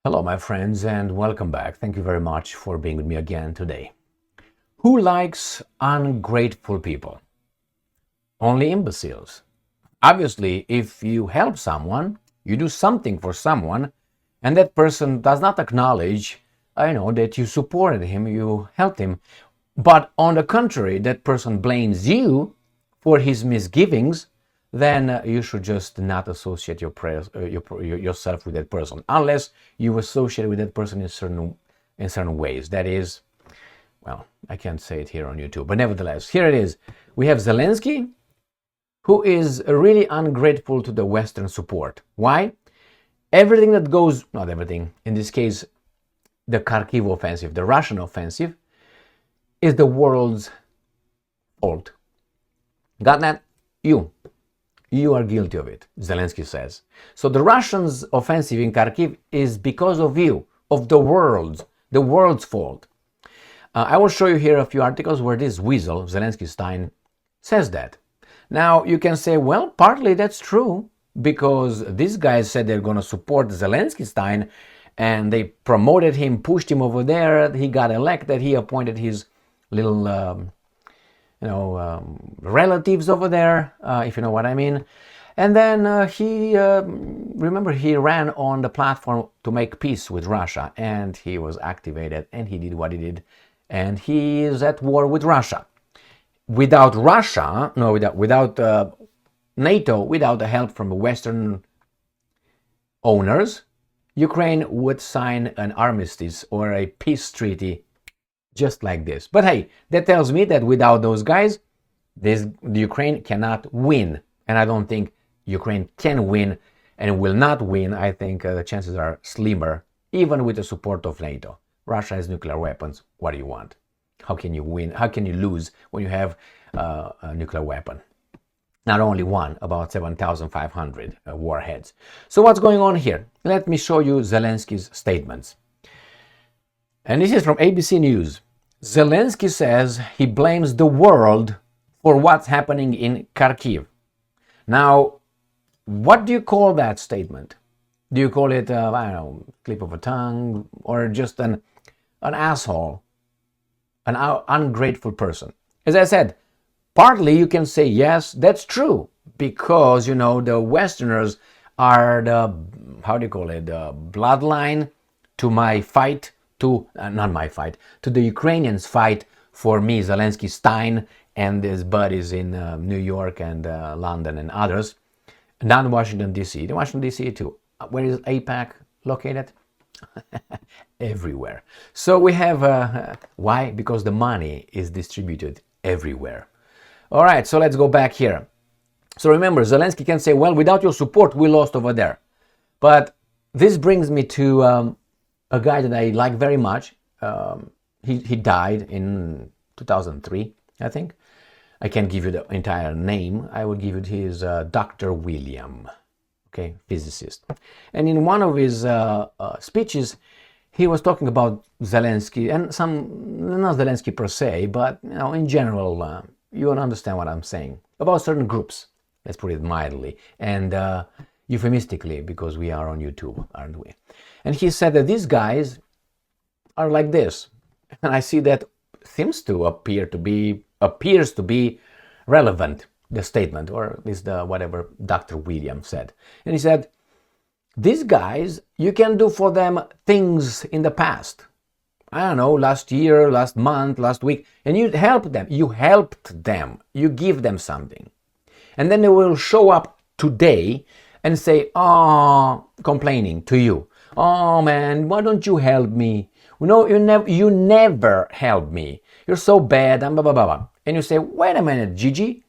Hello, my friends, and welcome back. Thank you very much for being with me again today. Who likes ungrateful people? Only imbeciles. Obviously, if you help someone, you do something for someone, and that person does not acknowledge, that you supported him, you helped him, but on the contrary, that person blames you for his misgivings, then you should just not associate yourself with that person unless you associate with that person in certain ways. That is, well, I can't say it here on YouTube, but nevertheless, here it is. We have Zelensky, who is really ungrateful to the Western support. Why? Everything that goes, not everything, in this case, the Kharkiv offensive, the Russian offensive, is the world's fault. Got that? You are guilty of it, Zelensky says. So the Russians' offensive in Kharkiv is because of you, of the world's fault. I will show you here a few articles where this weasel, Zelenskyy, says that. Now, you can say, well, partly that's true, because these guys said they're going to support Zelenskyy, and they promoted him, pushed him over there, he got elected, he appointed his little relatives over there, if you know what I mean. And then he ran on the platform to make peace with Russia, and he was activated, and he did what he did, and he is at war with Russia. Without NATO, without the help from the Western owners, Ukraine would sign an armistice or a peace treaty just like this. But hey, that tells me that without those guys, the Ukraine cannot win. And I don't think Ukraine can win and will not win. I think the chances are slimmer, even with the support of NATO. Russia has nuclear weapons. What do you want? How can you win? How can you lose when you have a nuclear weapon? Not only one, about 7,500 warheads. So what's going on here? Let me show you Zelensky's statements. And this is from ABC News. Zelensky says he blames the world for what's happening in Kharkiv. Now, what do you call that statement? Do you call it, clip of a tongue, or just an asshole, an ungrateful person? As I said, partly you can say, yes, that's true, because, the Westerners are the bloodline to my fight, to the Ukrainians' fight for me, Zelenskyy, and his buddies in New York and London and others, not Washington, D.C. The Washington, D.C. too. Where is AIPAC located? Everywhere. So we have, why? Because the money is distributed everywhere. All right, so let's go back here. So remember, Zelensky can say, well, without your support, we lost over there. But this brings me to a guy that I like very much. He died in 2003, I think. I can't give you the entire name. I will give you his Dr. William, okay, physicist. And in one of his speeches, he was talking about Zelensky, and not Zelensky per se, but in general, you will understand what I'm saying, about certain groups, let's put it mildly, and euphemistically, because we are on YouTube, aren't we? And he said that these guys are like this. And I see that seems to appears to be relevant, the statement, or at least whatever Dr. Williams said. And he said, these guys, you can do for them things in the past. I don't know, last year, last month, last week, and you helped them. You helped them. You give them something. And then they will show up today and say, complaining to you. Oh man, why don't you help me? You never help me. You're so bad, blah, blah, blah, blah. And you say, wait a minute, Gigi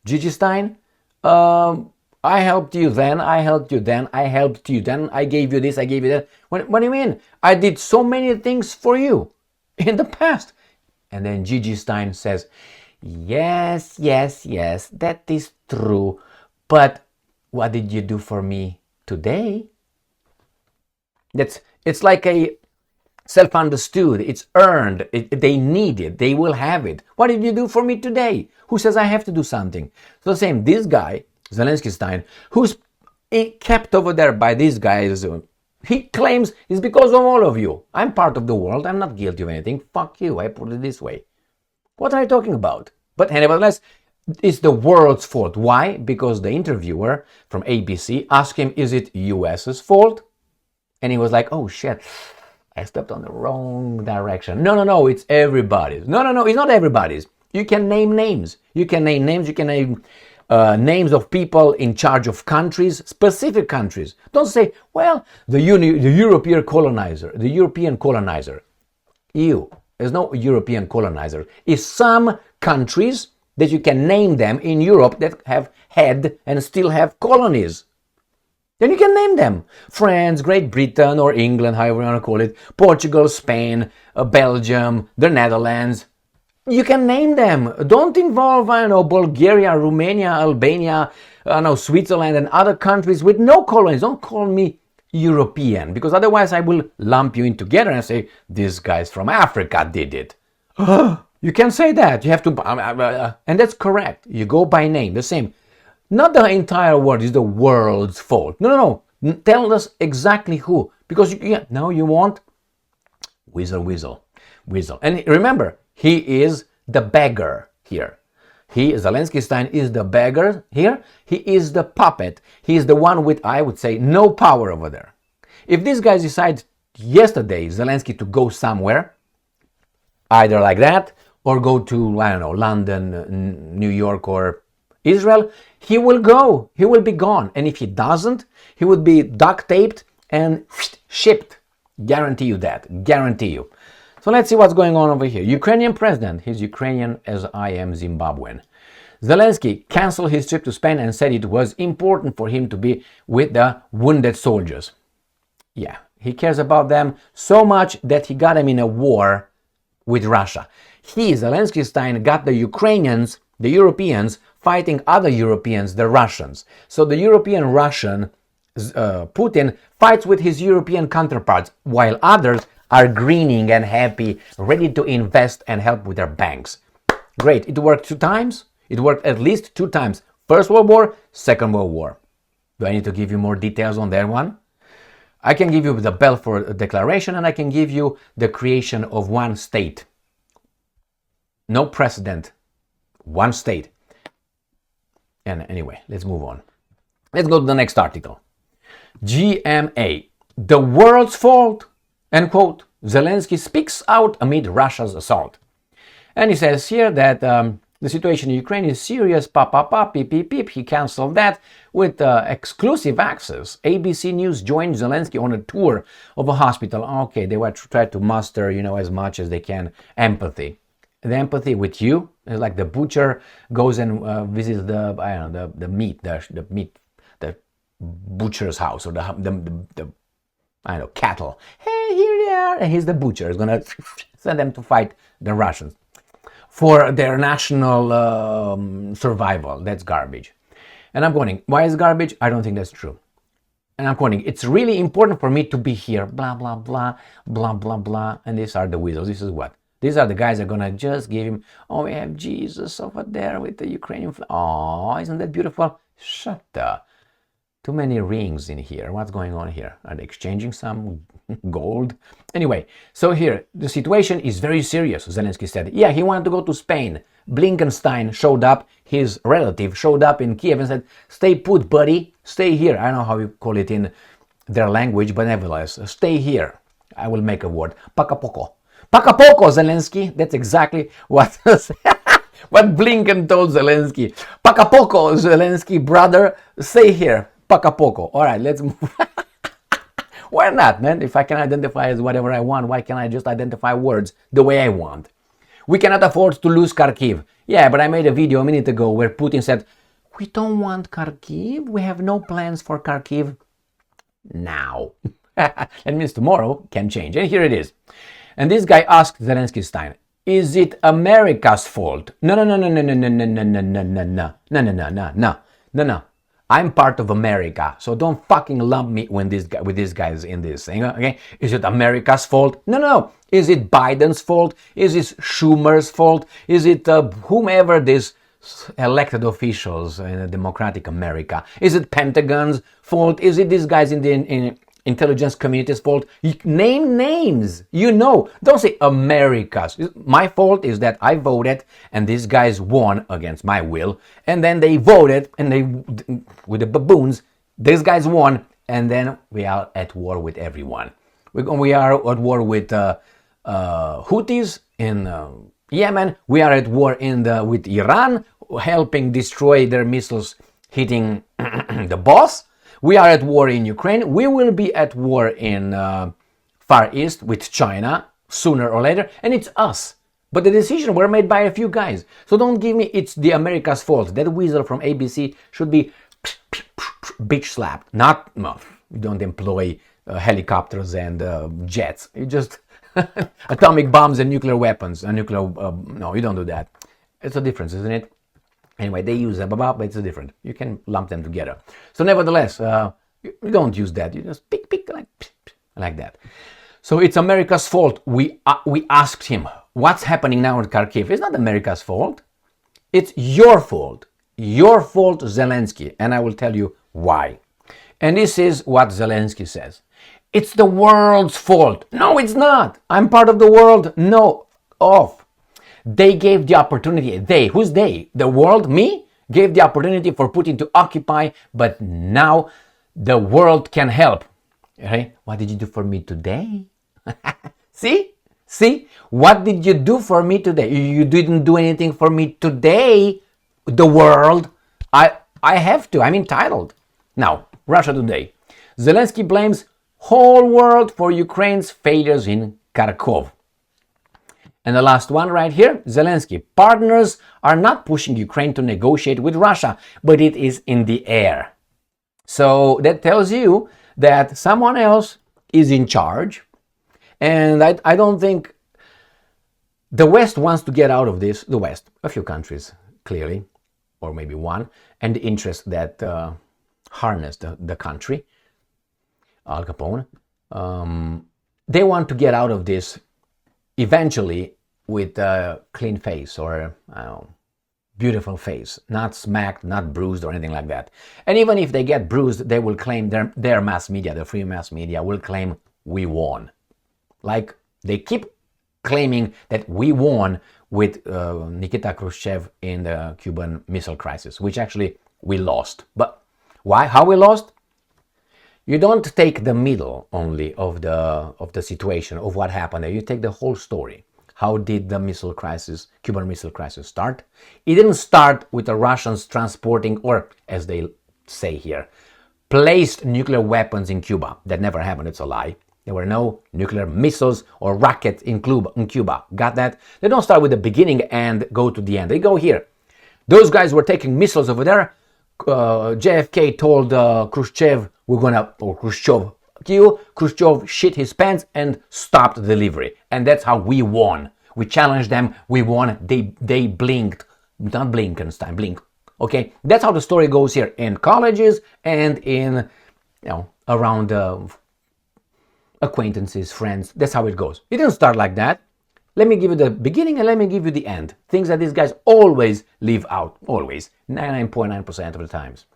Stein, I helped you then, I helped you then, I helped you then, I gave you this, I gave you that. What do you mean? I did so many things for you in the past. And then Gigi Stein says, yes, that is true. But what did you do for me today? It's like a self-understood, it's earned, they need it, they will have it. What did you do for me today? Who says I have to do something? So the this guy, Zelenskyy, who's kept over there by these guys He claims it's because of all of you. I'm part of the world. I'm not guilty of anything. Fuck you. I put it this way. What are you talking about? But nevertheless, it's the world's fault. Why? Because the interviewer from ABC asked him, is it US's fault? And he was like, oh shit, I stepped on the wrong direction. No, it's everybody's. No, it's not everybody's. You can name names. You can name names of people in charge of countries, specific countries. Don't say, well, the European colonizer. You. There's no European colonizer. It's some countries that you can name them in Europe that have had and still have colonies. Then you can name them. France, Great Britain, or England, however you want to call it. Portugal, Spain, Belgium, the Netherlands. You can name them. Don't involve, Bulgaria, Romania, Albania, Switzerland, and other countries with no colonies. Don't call me European, because otherwise I will lump you in together and say, this guy's from Africa did it. You can say that. You have to, and that's correct. You go by name, the same. Not the entire world is the world's fault. No. Tell us exactly who. Because now you want Weasel. And remember, he is the beggar here. Zelenskyy is the beggar here. He is the puppet. He is the one with, I would say, no power over there. If these guys decide yesterday, Zelenskyy, to go somewhere, either like that, or go to, London, New York, or Israel, he will go. He will be gone. And if he doesn't, he would be duct taped and shipped. Guarantee you that. Guarantee you. So let's see what's going on over here. Ukrainian president, he's Ukrainian as I am Zimbabwean. Zelenskyy canceled his trip to Spain and said it was important for him to be with the wounded soldiers. Yeah, he cares about them so much that he got them in a war with Russia. Zelenskyy, got the Ukrainians, the Europeans, fighting other Europeans, the Russians. So the Russian Putin fights with his European counterparts, while others are grinning and happy, ready to invest and help with their banks. Great. It worked 2 times. It worked at least 2 times. First World War, Second World War. Do I need to give you more details on that one? I can give you the Balfour Declaration, and I can give you the creation of one state. No precedent. One state. And anyway, let's move on. Let's go to the next article. GMA. The world's fault. End quote. Zelenskyy speaks out amid Russia's assault. And he says here that the situation in Ukraine is serious. Peep. He cancelled that with exclusive access. ABC News joined Zelenskyy on a tour of a hospital. Okay, they were trying to muster, as much as they can empathy. The empathy with you is like the butcher goes and visits the butcher's house, or the cattle. Hey, here they are, and he's the butcher. He's gonna send them to fight the Russians for their national survival. That's garbage. And I'm going, why is garbage? I don't think that's true. And I'm quoting, it's really important for me to be here. Blah blah blah blah blah blah. And these are the weasels. This is what. These are the guys that are gonna just give him. Oh, we have Jesus over there with the Ukrainian flag. Oh, isn't that beautiful? Shut up. Too many rings in here. What's going on here? Are they exchanging some gold? Anyway, so here, the situation is very serious, Zelenskyy said. Yeah, he wanted to go to Spain. Blinkenstein showed up, his relative showed up in Kiev and said, stay put, buddy. Stay here. I don't know how you call it in their language, but nevertheless, stay here. I will make a word. Pakapoko. Pakapoko, Zelenskyy. That's exactly what... what Blinken told Zelenskyy. Pakapoko, Zelenskyy, brother. Stay here. Pakapoko. All right, let's move. Why not, man? If I can identify as whatever I want, why can't I just identify words the way I want? We cannot afford to lose Kharkiv. Yeah, but I made a video a minute ago where Putin said, we don't want Kharkiv. We have no plans for Kharkiv now. That means tomorrow can change. And here it is. And this guy asked Zelenskyy, is it America's fault? No. I'm part of America, so don't fucking lump me with these guys in this thing, okay? Is it America's fault? No. Is it Biden's fault? Is it Schumer's fault? Is it whomever these elected officials in a democratic America? Is it Pentagon's fault? Is it these guys in intelligence community's fault. Name names. You know. Don't say America's. My fault is that I voted and these guys won against my will. And then they voted and they, with the baboons, these guys won. And then we are at war with everyone. We are at war with Houthis in Yemen. We are at war with Iran, helping destroy their missiles hitting the boss. We are at war in Ukraine. We will be at war in Far East with China sooner or later. And it's us. But the decisions were made by a few guys. So don't give me it's the America's fault. That weasel from ABC should be bitch slapped. Not, no, you don't employ helicopters and jets. You just atomic bombs and nuclear weapons and no, you don't do that. It's a difference, isn't it? Anyway, they use them, but it's different. You can lump them together. So nevertheless, you don't use that. You just pick like that. So it's America's fault. We asked him, what's happening now in Kharkiv? It's not America's fault. It's your fault. Your fault, Zelensky. And I will tell you why. And this is what Zelensky says. It's the world's fault. No, it's not. I'm part of the world. No, off. They gave the opportunity. They, who's they? The world, me, gave the opportunity for Putin to occupy, but now the world can help. Okay? What did you do for me today? See? What did you do for me today? You didn't do anything for me today, the world. I have to. I'm entitled. Now, Russia Today. Zelensky blames whole world for Ukraine's failures in Kharkov. And the last one right here, Zelensky. Partners are not pushing Ukraine to negotiate with Russia, but it is in the air. So that tells you that someone else is in charge. And I don't think the West wants to get out of this. The West, a few countries, clearly, or maybe one, and the interest that harnessed the country, Al Capone, they want to get out of this eventually with a clean face or beautiful face, not smacked, not bruised or anything like that. And even if they get bruised, they will claim their mass media, the free mass media, will claim we won. Like they keep claiming that we won with Nikita Khrushchev in the Cuban Missile Crisis, which actually we lost. But why? How we lost? You don't take the middle only of the situation, of what happened there. You take the whole story. How did the missile crisis, Cuban Missile Crisis, start? It didn't start with the Russians transporting, or as they say here, placed nuclear weapons in Cuba. That never happened. It's a lie. There were no nuclear missiles or rockets in Cuba. Got that? They don't start with the beginning and go to the end. They go here. Those guys were taking missiles over there. JFK told Khrushchev, we're gonna, or Khrushchev, Khrushchev shit his pants and stopped the delivery. And that's how we won. We challenged them, we won, they blinked. Not Blinkenstein, blink. Okay, that's how the story goes here in colleges and in, around acquaintances, friends. That's how it goes. It didn't start like that. Let me give you the beginning and let me give you the end. Things that these guys always leave out. Always. 99.9% of the times.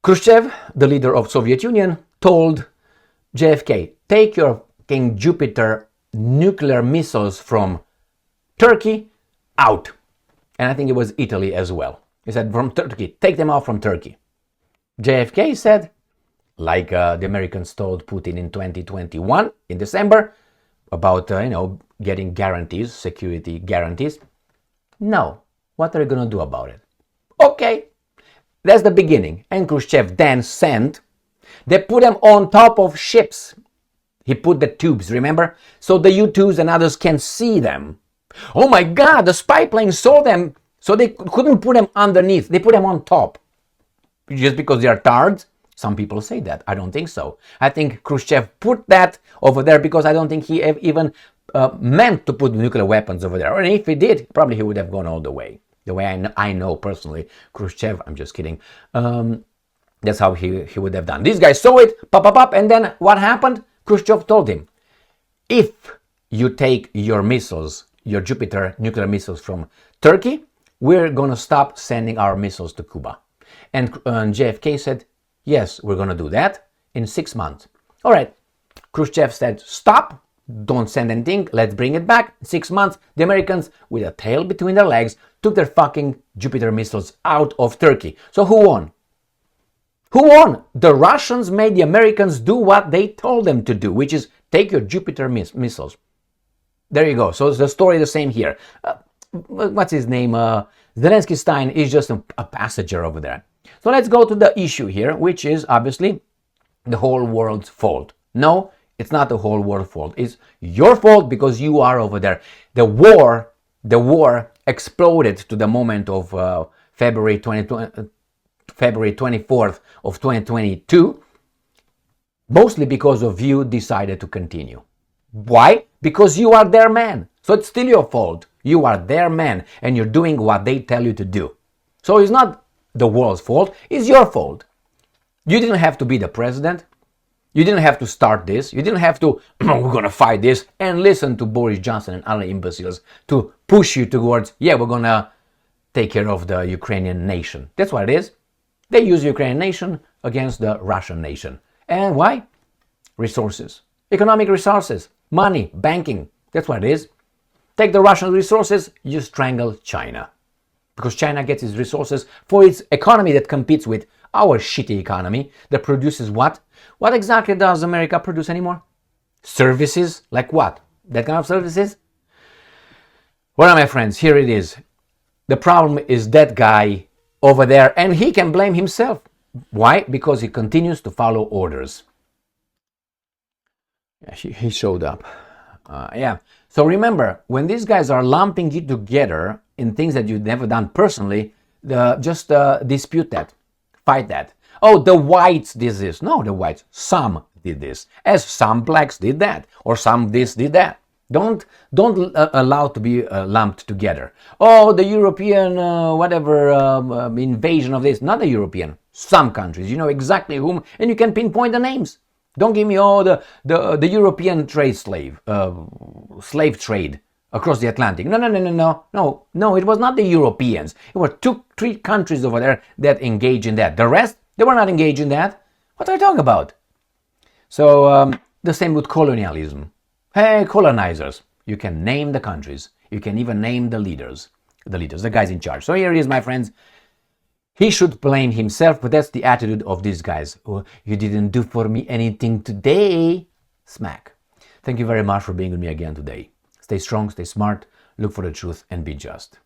Khrushchev, the leader of Soviet Union, told JFK, take your King Jupiter nuclear missiles from Turkey out. And I think it was Italy as well. He said, from Turkey, take them out from Turkey. JFK said, like the Americans told Putin in 2021, in December, about, getting guarantees, security guarantees. No. What are you going to do about it? Okay. That's the beginning. And Khrushchev then sent, they put them on top of ships. He put the tubes, remember? So the U-2s and others can see them. Oh my God, the spy plane saw them, so they couldn't put them underneath. They put them on top. Just because they are tards? Some people say that. I don't think so. I think Khrushchev put that over there because I don't think he even meant to put nuclear weapons over there. And if he did, probably he would have gone all the way. The way I know personally, Khrushchev, I'm just kidding. That's how he would have done. These guys saw it, pop, and then what happened? Khrushchev told him, if you take your missiles, your Jupiter nuclear missiles from Turkey, we're going to stop sending our missiles to Cuba. And JFK said, yes, we're going to do that. in 6 months. All right, Khrushchev said, stop, don't send anything, let's bring it back. 6 months, the Americans, with a tail between their legs, took their fucking Jupiter missiles out of Turkey. So who won? Who won? The Russians made the Americans do what they told them to do, which is take your Jupiter missiles. There you go. So the story is the same here. What's his name? Zelensky is just a passenger over there. So let's go to the issue here, which is obviously the whole world's fault. No, it's not the whole world's fault. It's your fault because you are over there. The war exploded to the moment of February 24th of 2022, mostly because of you decided to continue. Why? Because you are their man. So it's still your fault. You are their man and you're doing what they tell you to do. So it's not the world's fault, it's your fault. You didn't have to be the president. You didn't have to start this. You didn't have to, we're going to fight this and listen to Boris Johnson and other imbeciles to push you towards, yeah, we're going to take care of the Ukrainian nation. That's what it is. They use the Ukrainian nation against the Russian nation. And why? Resources. Economic resources. Money. Banking. That's what it is. Take the Russian resources, you strangle China. Because China gets its resources for its economy that competes with our shitty economy that produces what? What exactly does America produce anymore? Services? Like what? That kind of services? Well, my friends, here it is. The problem is that guy over there, and he can blame himself. Why? Because he continues to follow orders. Yeah, he showed up. Yeah. So remember, when these guys are lumping you together in things that you've never done personally, just dispute that. Fight that. Oh, the whites did this. No, the whites. Some did this. As some blacks did that. Or some this did that. Don't allow to be lumped together. Oh, the European invasion of this. Not the European. Some countries. You know exactly whom, and you can pinpoint the names. Don't give me the European slave trade across the Atlantic. No. It was not the Europeans. It were 2-3 countries over there that engage in that. The rest, they were not engaged in that. What are you talking about? So the same with colonialism. Hey, colonizers. You can name the countries. You can even name the leaders, the guys in charge. So here it is, my friends. He should blame himself, but that's the attitude of these guys. Oh, you didn't do for me anything today. Smack. Thank you very much for being with me again today. Stay strong, stay smart, look for the truth, and be just.